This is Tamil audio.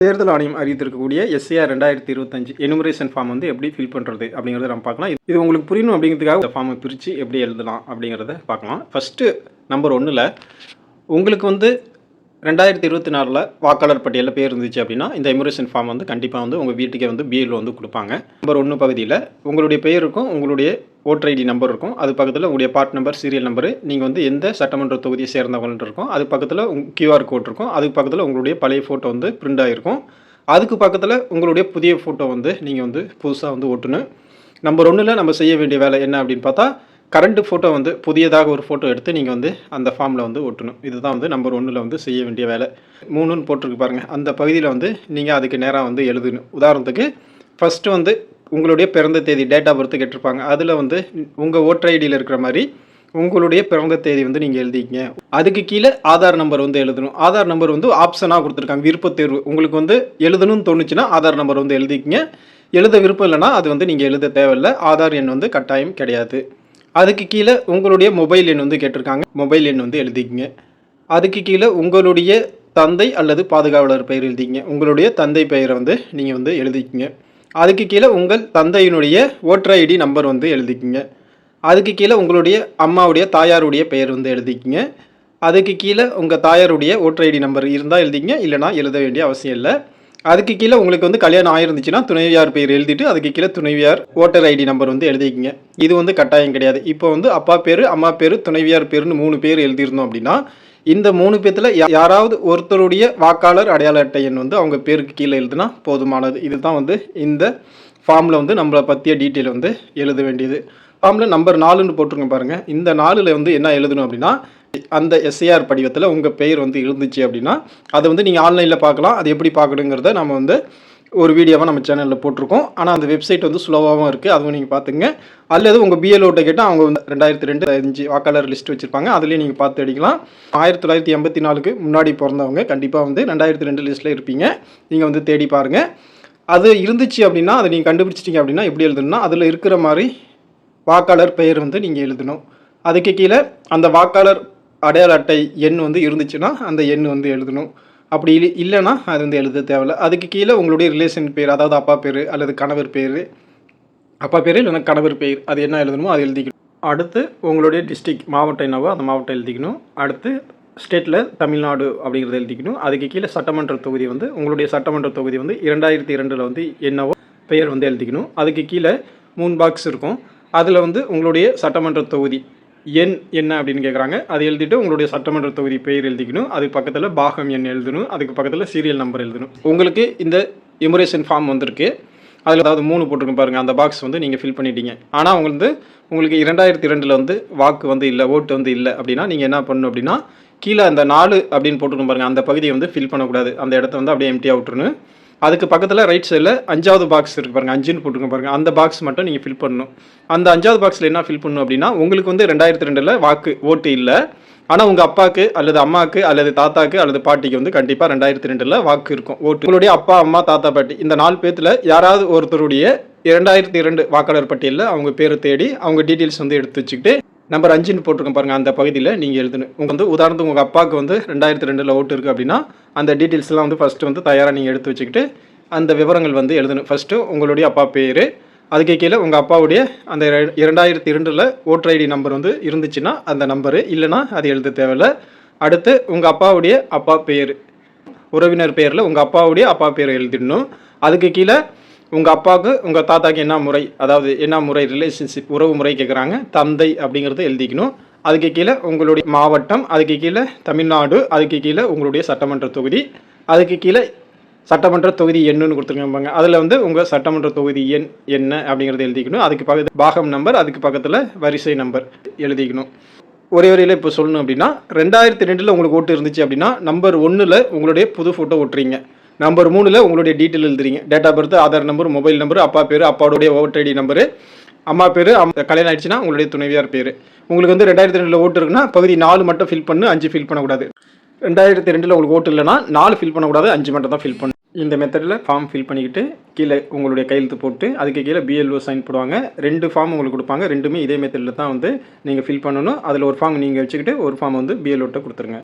தேர்தல் ஆணையம் அறிவித்திருக்கக்கூடிய எஸ்ஏஆர் 2025 எனுமரேஷன் ஃபார்ம் வந்து எப்படி ஃபில் பண்ணுறது அப்படிங்கிறத நம்ம பார்க்கலாம். இது உங்களுக்கு புரியணும் அப்படிங்கிறதுக்காக இந்த ஃபார்மை பிரித்து எப்படி எழுதலாம் அப்படிங்கிறத பார்க்கலாம். ஃபஸ்ட்டு நம்பர் 1ல் உங்களுக்கு வந்து 2024 வாக்காளர் பட்டியலில் பேர் இருந்துச்சு அப்படின்னா இந்த எனுமரேஷன் ஃபார்ம் வந்து கண்டிப்பாக வந்து உங்கள் வீட்டுக்கே வந்து பிஎல்ஓ வந்து கொடுப்பாங்க. நம்பர் 1 பகுதியில் உங்களுடைய பெயர் இருக்கும், உங்களுடைய ஓட்டர் ஐடி நம்பர் இருக்கும், அது பக்கத்தில் உங்களுடைய பார்ட் நம்பர், சீரியல் நம்பரு, நீங்கள் வந்து எந்த சட்டமன்ற தொகுதியை சேர்ந்தவங்கன்னு இருக்கும், அது பக்கத்தில் கியூஆர் கோட் இருக்கும், அதுக்கு பக்கத்தில் உங்களுடைய பழைய ஃபோட்டோ வந்து பிரிண்ட் ஆகிருக்கும், அதுக்கு பக்கத்தில் உங்களுடைய புதிய ஃபோட்டோ வந்து நீங்கள் வந்து புதுசாக வந்து ஒட்டணும். நம்பர் 1ல் நம்ம செய்ய வேண்டிய வேலை என்ன அப்படின்னு பார்த்தா, கரண்ட் ஃபோட்டோ வந்து புதியதாக ஒரு ஃபோட்டோ எடுத்து நீங்கள் வந்து அந்த ஃபார்மில் வந்து ஒட்டணும். இதுதான் வந்து நம்பர் 1ல் வந்து செய்ய வேண்டிய வேலை. 3ன்னு போட்டிருக்கு பாருங்கள், அந்த பகுதியில் வந்து நீங்கள் அதுக்கு நேராக வந்து எழுதணும். உதாரணத்துக்கு ஃபஸ்ட்டு வந்து உங்களுடைய பிறந்த தேதி, டேட் ஆஃப் பர்த் கேட்டிருப்பாங்க, அதில் வந்து உங்கள் ஓட்டர் ஐடியில் இருக்கிற மாதிரி உங்களுடைய பிறந்த தேதி வந்து நீங்கள் எழுதிக்கிங்க. அதுக்கு கீழே ஆதார் நம்பர் வந்து எழுதணும். ஆதார் நம்பர் வந்து ஆப்ஷனாக கொடுத்துருக்காங்க, விருப்பத் தேர்வு. உங்களுக்கு வந்து எழுதணும்னு தோணுச்சுன்னா ஆதார் நம்பர் வந்து எழுதிக்கிங்க. எழுத விருப்பம் இல்லைனா அது வந்து நீங்கள் எழுத தேவையில்லை. ஆதார் எண் வந்து கட்டாயம் கிடையாது. அதுக்கு கீழே உங்களுடைய மொபைல் எண் வந்து கேட்டிருக்காங்க, மொபைல் எண் வந்து எழுதிக்கிங்க. அதுக்கு கீழே உங்களுடைய தந்தை அல்லது பாதுகாவலர் பெயர் எழுதிக்கிங்க. உங்களுடைய தந்தை பெயரை வந்து நீங்கள் வந்து எழுதிக்கிங்க. அதுக்கு கீழே உங்கள் தந்தையினுடைய ஓட்டர் ஐடி நம்பர் வந்து எழுதிக்கிங்க. அதுக்கு கீழே உங்களுடைய அம்மாவுடைய தாயாருடைய பெயர் வந்து எழுதிக்கிங்க. அதுக்கு கீழே உங்கள் தாயாருடைய ஓட்டர் ஐடி நம்பர் இருந்தால் எழுதிக்கிங்க, இல்லைனா எழுத வேண்டிய அவசியம் இல்லை. அதுக்கு கீழே உங்களுக்கு வந்து கல்யாணம் ஆயிருந்துச்சுன்னா துணைவியார் பெயர் எழுதிட்டு அதுக்கு கீழே துணைவியார் ஓட்டர் ஐடி நம்பர் வந்து எழுதிக்கிங்க. இது வந்து கட்டாயம் கிடையாது. இப்போ வந்து அப்பா பேர், அம்மா பேர், துணைவியார் பேருன்னு 3 பேர் எழுதியிருந்தோம் அப்படின்னா இந்த 3 பேர்த்தில் யாராவது ஒருத்தருடைய வாக்காளர் அடையாள அட்டை எண் வந்து அவங்க பேருக்கு கீழே எழுதுனா போதுமானது. இதுதான் வந்து இந்த ஃபார்மில் வந்து நம்மளை பற்றிய டீட்டெயில் வந்து எழுத வேண்டியது. ஃபார்மில் நம்பர் 4ன்னு போட்டிருங்க பாருங்கள். இந்த 4ல் வந்து என்ன எழுதணும் அப்படின்னா, அந்த எஸ்ஏஆர் படிவத்தில் உங்கள் பெயர் வந்து இருந்துச்சு அப்படின்னா அதை வந்து நீங்கள் ஆன்லைனில் பார்க்கலாம். அது எப்படி பார்க்கணுங்கிறத நம்ம வந்து ஒரு வீடியோவாக நம்ம சேனலில் போட்டிருக்கோம். ஆனால் அந்த வெப்சைட் வந்து ஸ்லோவாகவும் இருக்குது, அதுவும் நீங்கள் பார்த்துங்க. அல்லது உங்கள் பிஎல்ஓட்ட கேட்டால் அவங்க வந்து 2025 வாக்காளர் லிஸ்ட் வச்சுருப்பாங்க, அதுலேயும் நீங்கள் பார்த்து அடிக்கலாம். 1984க்கு முன்னாடி பிறந்தவங்க கண்டிப்பாக வந்து 2002 லிஸ்ட்டில் இருப்பீங்க. நீங்கள் வந்து தேடி பாருங்கள். அது இருந்துச்சு அப்படின்னா அதை நீங்கள் கண்டுபிடிச்சிட்டிங்க அப்படின்னா எப்படி எழுதணும்னா, அதில் இருக்கிற மாதிரி வாக்காளர் பெயர் வந்து நீங்கள் எழுதணும். அதுக்கு கீழே அந்த வாக்காளர் அடையாள அட்டை எண் வந்து இருந்துச்சுன்னா அந்த எண் வந்து எழுதணும். அப்படி இல்லைன்னா அது வந்து எழுத தேவையில்லை. அதுக்கு கீழே உங்களுடைய ரிலேஷன் பேர், அதாவது அப்பா பேர் அல்லது கணவர் பேர், அப்பா பேர் இல்லைன்னா கணவர் பேர், அது என்ன எழுதணுமோ அது எழுதிக்கணும். அடுத்து உங்களுடைய டிஸ்ட்ரிக்ட், மாவட்டம் என்னவோ அந்த மாவட்டம் எழுதிக்கணும். அடுத்து ஸ்டேட்டில் தமிழ்நாடு அப்படிங்கிறத எழுதிக்கணும். அதுக்கு கீழே சட்டமன்ற தொகுதி வந்து உங்களுடைய சட்டமன்ற தொகுதி வந்து 2002 வந்து என்னவோ பெயர் வந்து எழுதிக்கணும். அதுக்கு கீழே 3 பாக்ஸ் இருக்கும், அதில் வந்து உங்களுடைய சட்டமன்ற தொகுதி எண் என்ன அப்படின்னு கேட்குறாங்க, அதை எழுதிட்டு உங்களுடைய சட்டமன்ற தொகுதி பெயர் எழுதிக்கணும். அதுக்கு பக்கத்தில் பாகம் எண் எழுதணும். அதுக்கு பக்கத்தில் சீரியல் நம்பர் எழுதணும். உங்களுக்கு இந்த எனுமரேஷன் ஃபார்ம் வந்திருக்கு, அதில் அதாவது 3 போட்டிருக்கும் பாருங்கள், அந்த பாக்ஸ் வந்து நீங்கள் ஃபில் பண்ணிட்டீங்க. ஆனால் உங்களுக்கு 2002 வந்து வாக்கு வந்து இல்லை, ஓட்டு வந்து இல்லை அப்படின்னா நீங்கள் என்ன பண்ணணும் அப்படின்னா, கீழே அந்த 4 அப்படின்னு போட்டுருக்கும் பாருங்கள், அந்த பகுதியை வந்து ஃபில் பண்ணக்கூடாது. அந்த இடத்த வந்து அப்படியே எம்டியாக விட்டுருணும். அதுக்கு பக்கத்தில் ரைட் சைடில் 5வது பாக்ஸ் இருக்குது பாருங்கள், 5ன்னு போட்டுருங்க பாருங்கள், அந்த பாக்ஸ் மட்டும் நீங்கள் ஃபில் பண்ணணும். அந்த 5வது பாக்ஸில் என்ன ஃபில் பண்ணணும் அப்படின்னா, உங்களுக்கு வந்து 2002 வாக்கு ஓட்டு இல்லை, ஆனால் உங்கள் அப்பாவுக்கு அல்லது அம்மாவுக்கு அல்லது தாத்தாக்கு அல்லது பாட்டிக்கு வந்து கண்டிப்பாக 2002 வாக்கு இருக்கும், ஓட்டு. உங்களுடைய அப்பா, அம்மா, தாத்தா, பாட்டி இந்த 4 பேர்த்தில் யாராவது ஒருத்தருடைய 2002 வாக்காளர் பட்டியலில் அவங்க பேரை தேடி அவங்க டீட்டெயில்ஸ் வந்து எடுத்து வச்சுக்கிட்டு நம்பர் 5ன்னு போட்டிருக்கோம் பாருங்கள், அந்த பகுதியில் நீங்கள் எழுதணும். உங்கள் வந்து உதாரணத்துக்கு உங்கள் அப்பாவுக்கு வந்து 2002 ஓட்டு இருக்குது அப்படின்னா அந்த டீட்டெயில்ஸ்லாம் வந்து ஃபஸ்ட்டு வந்து தயாராக நீங்கள் எடுத்து வச்சுக்கிட்டு அந்த விவரங்கள் வந்து எழுதணும். ஃபஸ்ட்டு உங்களுடைய அப்பா பேர், அதுக்கு கீழே உங்கள் அப்பாவுடைய அந்த 2002 ஓட்டர் ஐடி நம்பர் வந்து இருந்துச்சுன்னா அந்த நம்பரு, இல்லைனா அது எழுத தேவையில்லை. அடுத்து உங்கள் அப்பாவுடைய அப்பா பேர், உறவினர் பேரில் உங்கள் அப்பாவுடைய அப்பா பேரை எழுதிடணும். அதுக்கு கீழே உங்கள் அப்பாவுக்கு உங்கள் தாத்தாக்கு என்ன முறை, அதாவது என்ன முறை ரிலேஷன்ஷிப் உறவு முறை கேட்குறாங்க, தந்தை அப்படிங்கிறத எழுதிக்கணும். அதுக்கு கீழே உங்களுடைய மாவட்டம், அதுக்கு கீழே தமிழ்நாடு, அதுக்கு கீழே உங்களுடைய சட்டமன்ற தொகுதி, அதுக்கு கீழே சட்டமன்ற தொகுதி எண்ணுன்னு கொடுத்துருக்காங்க, அதில் வந்து உங்கள் சட்டமன்ற தொகுதி எண் என்ன அப்படிங்கிறத எழுதிக்கணும். அதுக்கு பக்கத்தில் பாகம் நம்பர், அதுக்கு பக்கத்தில் வரிசை நம்பர் எழுதிக்கணும். ஒரே வரையில் இப்போ சொல்லணும் அப்படின்னா, 2002 உங்களுக்கு ஓட்டு இருந்துச்சு அப்படின்னா நம்பர் 1ல் உங்களுடைய புது ஃபோட்டோ ஓட்டுறீங்க, நம்பர் 3ல் உங்களுடைய டீட்டெயில் எழுதுறீங்க, date of birth, Aadhaar number, mobile number, அப்பா பேர், அப்பாவுடைய ஓட்டர் ஐடி நம்பரு, அம்மா பேர், கல்யாணம் ஆயிடுச்சுன்னா உங்களுடைய துணைவியார் பேர். உங்களுக்கு வந்து 2002 ஓட்டு இருக்குன்னா பகுதி 4 மட்டும் ஃபில் பண்ணு, 5 ஃபில் பண்ணக்கூடாது. 2002 உங்களுக்கு ஓட்டு இல்லைன்னா 4 ஃபில் பண்ணக்கூடாது, 5 மட்டும் தான் ஃபில் பண்ணணும். இந்த மெத்தடில் ஃபார்ம் ஃபில் பண்ணிக்கிட்டு கீழே உங்களுடைய கையெழுத்து போட்டு அதுக்கு கீழே பிஎல்ஓ சைன் போடுவாங்க. 2 ஃபார்ம் உங்களுக்கு கொடுப்பாங்க, ரெண்டுமே இதே மெத்தடில் தான் வந்து நீங்கள் ஃபில் பண்ணணும். அதில் ஒரு ஃபார்ம் நீங்கள் வச்சுக்கிட்டு ஒரு ஃபார்ம் வந்து பிஎல்ஓட்ட கொடுத்துருங்க.